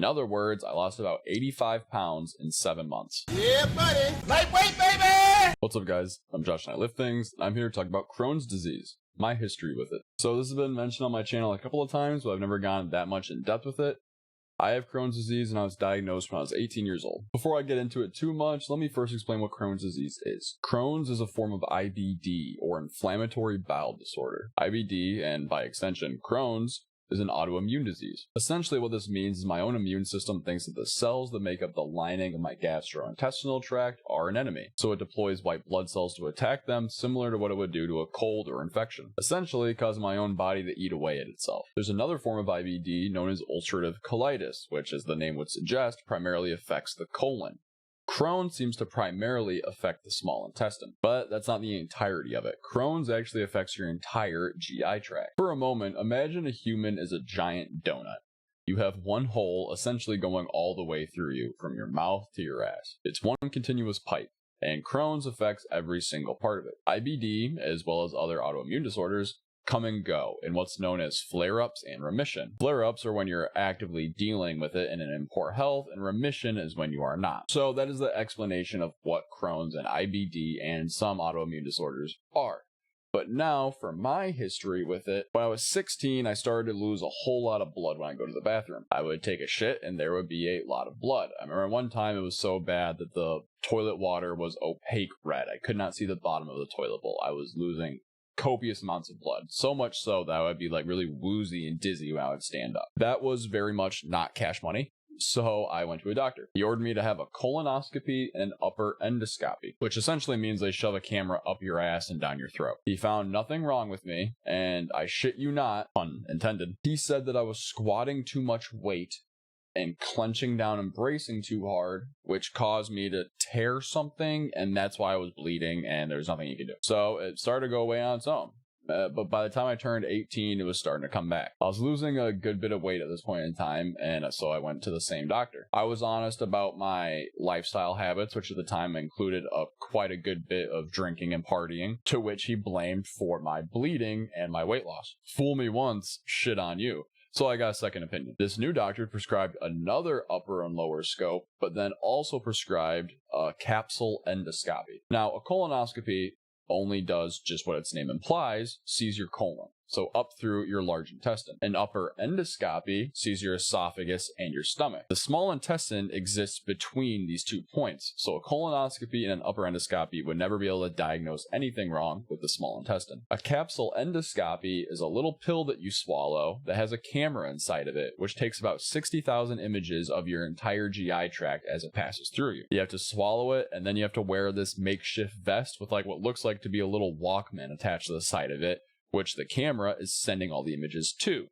In other words, I lost about 85 pounds in 7 months. Yeah, buddy. Lightweight, baby! What's up, guys? I'm Josh and I Lift Things, and I'm here to talk about Crohn's disease, my history with it. So this has been mentioned on my channel a couple of times, but I've never gone that much in depth with it. I have Crohn's disease and I was diagnosed when I was 18 years old. Before I get into it too much, let me first explain what Crohn's disease is. Crohn's is a form of IBD, or inflammatory bowel disorder. IBD, and by extension Crohn's, is an autoimmune disease. Essentially what this means is my own immune system thinks that the cells that make up the lining of my gastrointestinal tract are an enemy, so it deploys white blood cells to attack them, similar to what it would do to a cold or infection, essentially causing my own body to eat away at itself. There's another form of IBD known as ulcerative colitis, which, as the name would suggest, primarily affects the colon. Crohn seems to primarily affect the small intestine, but that's not the entirety of it. Crohn's actually affects your entire GI tract. For a moment, imagine a human is a giant donut. You have one hole essentially going all the way through you, from your mouth to your ass. It's one continuous pipe, and Crohn's affects every single part of it. IBD, as well as other autoimmune disorders, come and go in what's known as flare-ups and remission. Flare-ups are when you're actively dealing with it and in poor health, and remission is when you are not. So that is the explanation of what Crohn's and IBD and some autoimmune disorders are. But now, for my history with it, when I was 16, I started to lose a whole lot of blood when I go to the bathroom. I would take a shit and there would be a lot of blood. I remember one time it was so bad that the toilet water was opaque red. I could not see the bottom of the toilet bowl. I was losing copious amounts of blood, so much so that I would be like really woozy and dizzy when I would stand up. That was very much not cash money, so I went to a doctor. He ordered me to have a colonoscopy and upper endoscopy, which essentially means they shove a camera up your ass and down your throat. He found nothing wrong with me, and I shit you not, pun intended, he said that I was squatting too much weight and clenching down and bracing too hard, which caused me to tear something, and that's why I was bleeding, and there's nothing you can do. So it started to go away on its own. But by the time I turned 18, it was starting to come back. I was losing a good bit of weight at this point in time, and so I went to the same doctor. I was honest about my lifestyle habits, which at the time included quite a good bit of drinking and partying, to which he blamed for my bleeding and my weight loss. Fool me once, shit on you. So I got a second opinion. This new doctor prescribed another upper and lower scope, but then also prescribed a capsule endoscopy. Now, a colonoscopy only does just what its name implies, sees your colon, so up through your large intestine. An upper endoscopy sees your esophagus and your stomach. The small intestine exists between these 2 points, so a colonoscopy and an upper endoscopy would never be able to diagnose anything wrong with the small intestine. A capsule endoscopy is a little pill that you swallow that has a camera inside of it, which takes about 60,000 images of your entire GI tract as it passes through you. You have to swallow it, and then you have to wear this makeshift vest with like what looks like to be a little Walkman attached to the side of it, which the camera is sending all the images to.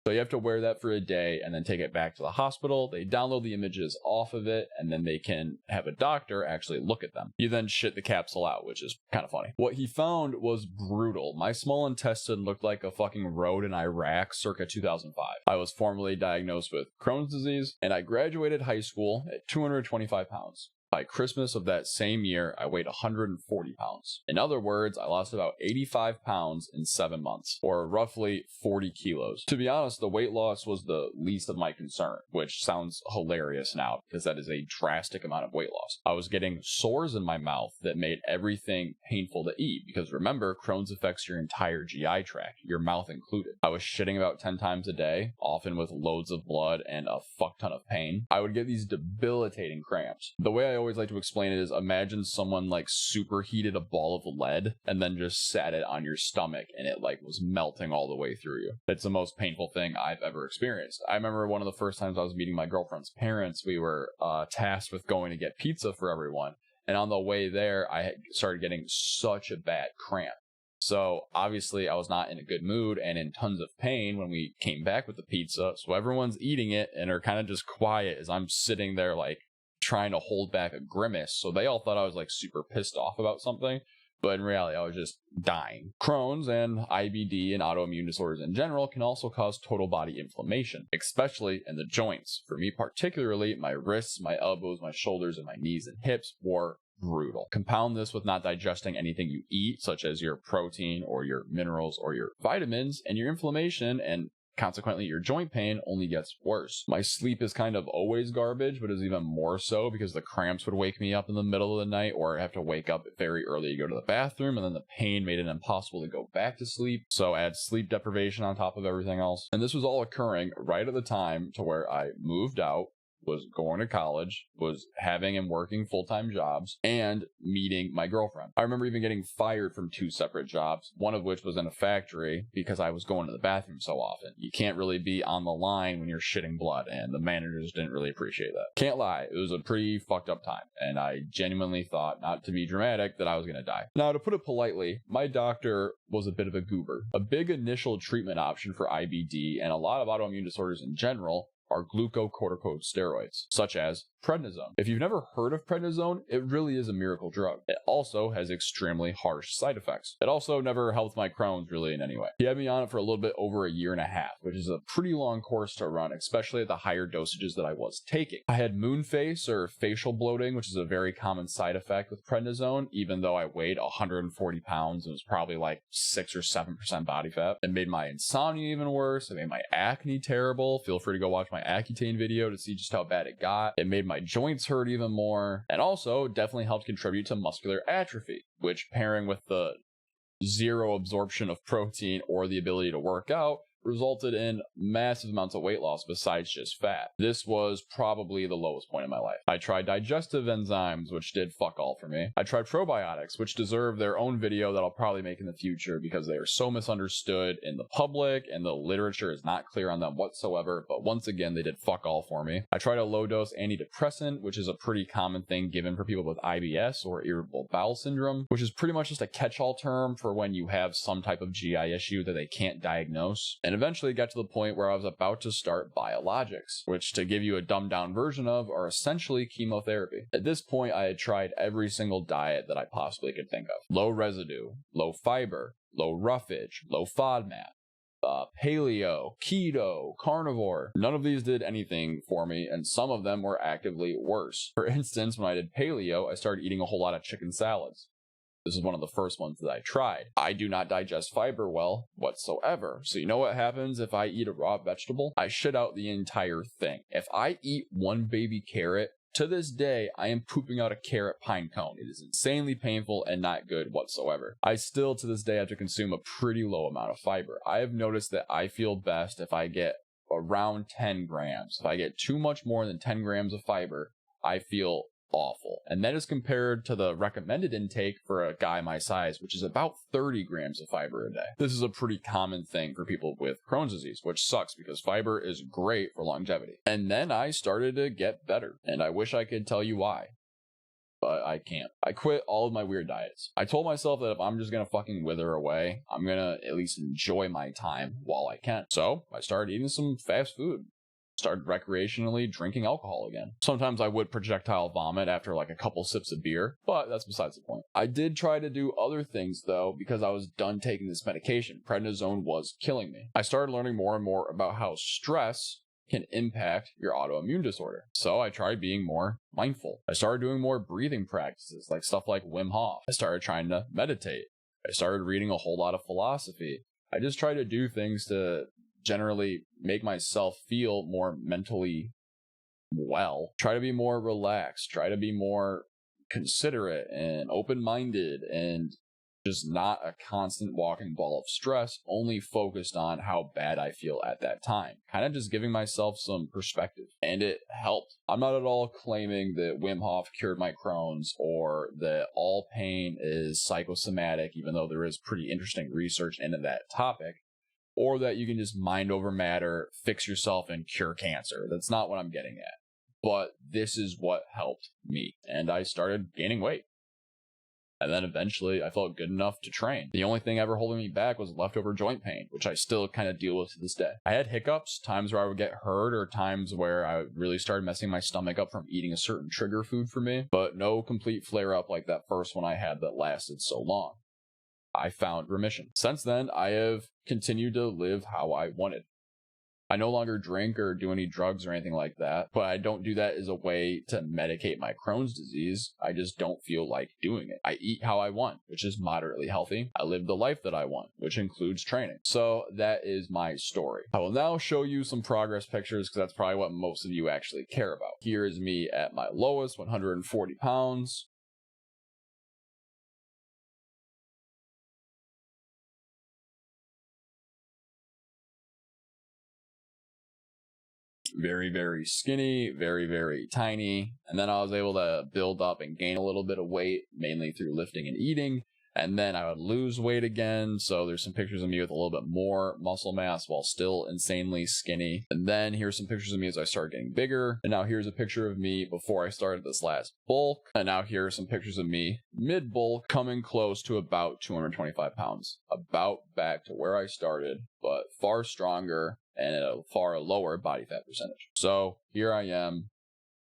So you have to wear that for a day and then take it back to the hospital. They download the images off of it, and then they can have a doctor actually look at them. You then shit the capsule out, which is kind of funny. What he found was brutal. My small intestine looked like a fucking road in Iraq circa 2005. I was formally diagnosed with Crohn's disease, and I graduated high school at 225 pounds. By Christmas of that same year, I weighed 140 pounds. In other words, I lost about 85 pounds in 7 months, or roughly 40 kilos. To be honest, the weight loss was the least of my concern, which sounds hilarious now because that is a drastic amount of weight loss. I was getting sores in my mouth that made everything painful to eat, because remember, Crohn's affects your entire GI tract, your mouth included. I was shitting about 10 times a day, often with loads of blood and a fuck ton of pain. I would get these debilitating cramps. The way I always like to explain it is, imagine someone like superheated a ball of lead and then just sat it on your stomach and it like was melting all the way through you. It's the most painful thing I've ever experienced. I remember one of the first times I was meeting my girlfriend's parents, we were tasked with going to get pizza for everyone, and on the way there I started getting such a bad cramp. So obviously I was not in a good mood and in tons of pain when we came back with the pizza. So everyone's eating it and are kind of just quiet as I'm sitting there like trying to hold back a grimace. So they all thought I was like super pissed off about something, but in reality I was just dying. Crohn's and IBD and autoimmune disorders in general can also cause total body inflammation, especially in the joints. For me particularly, my wrists, my elbows, my shoulders, and my knees and hips were brutal. Compound this with not digesting anything you eat, such as your protein or your minerals or your vitamins, and your inflammation and Consequently, your joint pain only gets worse. My sleep is kind of always garbage, but is even more so because the cramps would wake me up in the middle of the night, or I have to wake up very early to go to the bathroom, and then the pain made it impossible to go back to sleep. So add sleep deprivation on top of everything else. And this was all occurring right at the time to where I moved out, was going to college, was having and working full-time jobs, and meeting my girlfriend. I remember even getting fired from 2 separate jobs, one of which was in a factory because I was going to the bathroom so often. You can't really be on the line when you're shitting blood, and the managers didn't really appreciate that. Can't lie, it was a pretty fucked up time, and I genuinely thought, not to be dramatic, that I was gonna die. Now, to put it politely, my doctor was a bit of a goober. A big initial treatment option for IBD and a lot of autoimmune disorders in general are glucocorticosteroids, such as prednisone. If you've never heard of prednisone, it really is a miracle drug. It also has extremely harsh side effects. It also never helped my Crohn's really in any way. He had me on it for a little bit over a year and a half, which is a pretty long course to run, especially at the higher dosages that I was taking. I had moon face or facial bloating, which is a very common side effect with prednisone, even though I weighed 140 pounds and was probably like 6 or 7% body fat. It made my insomnia even worse. It made my acne terrible. Feel free to go watch my Accutane video to see just how bad it got. It made my joints hurt even more, and also definitely helped contribute to muscular atrophy, which, pairing with the zero absorption of protein or the ability to work out, resulted in massive amounts of weight loss besides just fat. This was probably the lowest point in my life. I tried digestive enzymes, which did fuck all for me. I tried probiotics, which deserve their own video that I'll probably make in the future because they are so misunderstood in the public and the literature is not clear on them whatsoever, but once again, they did fuck all for me. I tried a low-dose antidepressant, which is a pretty common thing given for people with IBS or irritable bowel syndrome, which is pretty much just a catch-all term for when you have some type of GI issue that they can't diagnose. And eventually got to the point where I was about to start biologics, which, to give you a dumbed down version of, are essentially chemotherapy. At this point, I had tried every single diet that I possibly could think of. Low residue, low fiber, low roughage, low FODMAP, paleo, keto, carnivore. None of these did anything for me, and some of them were actively worse. For instance, when I did paleo, I started eating a whole lot of chicken salads. This is one of the first ones that I tried. I do not digest fiber well whatsoever. So you know what happens if I eat a raw vegetable? I shit out the entire thing. If I eat one baby carrot, to this day, I am pooping out a carrot pine cone. It is insanely painful and not good whatsoever. I still, to this day, have to consume a pretty low amount of fiber. I have noticed that I feel best if I get around 10 grams. If I get too much more than 10 grams of fiber, I feel awful. And that is compared to the recommended intake for a guy my size, which is about 30 grams of fiber a day. This is a pretty common thing for people with Crohn's disease, which sucks because fiber is great for longevity. And then I started to get better, and I wish I could tell you why, but I can't. I quit all of my weird diets. I told myself that if I'm just gonna fucking wither away, I'm gonna at least enjoy my time while I can. So I started eating some fast food. Started recreationally drinking alcohol again. Sometimes I would projectile vomit after like a couple sips of beer, but that's besides the point. I did try to do other things though, because I was done taking this medication. Prednisone was killing me. I started learning more and more about how stress can impact your autoimmune disorder. So I tried being more mindful. I started doing more breathing practices, like stuff like Wim Hof. I started trying to meditate. I started reading a whole lot of philosophy. I just tried to do things to generally make myself feel more mentally well. Try to be more relaxed. Try to be more considerate and open-minded and just not a constant walking ball of stress, only focused on how bad I feel at that time. Kind of just giving myself some perspective. And it helped. I'm not at all claiming that Wim Hof cured my Crohn's or that all pain is psychosomatic, even though there is pretty interesting research into that topic. Or that you can just mind over matter, fix yourself, and cure cancer. That's not what I'm getting at. But this is what helped me. And I started gaining weight. And then eventually I felt good enough to train. The only thing ever holding me back was leftover joint pain, which I still kind of deal with to this day. I had hiccups, times where I would get hurt, or times where I really started messing my stomach up from eating a certain trigger food for me. But no complete flare-up like that first one I had that lasted so long. I found remission. Since then, I have continued to live how I wanted. I no longer drink or do any drugs or anything like that, but I don't do that as a way to medicate my Crohn's disease. I just don't feel like doing it. I eat how I want, which is moderately healthy. I live the life that I want, which includes training. So that is my story. I will now show you some progress pictures because that's probably what most of you actually care about. Here is me at my lowest, 140 pounds. Very, very skinny, very, very tiny. And then I was able to build up and gain a little bit of weight, mainly through lifting and eating. And then I would lose weight again. So there's some pictures of me with a little bit more muscle mass while still insanely skinny. And then here's some pictures of me as I started getting bigger. And now here's a picture of me before I started this last bulk. And now here are some pictures of me mid-bulk, coming close to about 225 pounds. About back to where I started, but far stronger and at a far lower body fat percentage. So here I am,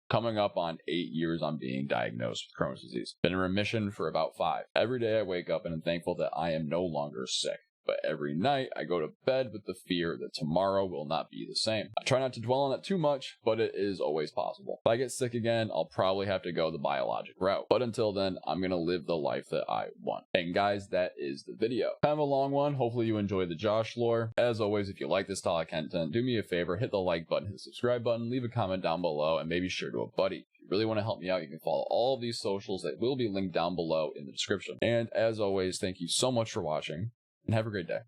coming up on 8 years on being diagnosed with Crohn's disease. Been in remission for about 5. Every day I wake up and I'm thankful that I am no longer sick. But every night I go to bed with the fear that tomorrow will not be the same. I try not to dwell on it too much, but it is always possible. If I get sick again, I'll probably have to go the biologic route. But until then, I'm going to live the life that I want. And guys, that is the video. Kind of a long one. Hopefully you enjoyed the Josh lore. As always, if you like this style of content, do me a favor, hit the like button, hit the subscribe button, leave a comment down below, and maybe share to a buddy. If you really want to help me out, you can follow all of these socials that will be linked down below in the description. And as always, thank you so much for watching, and have a great day.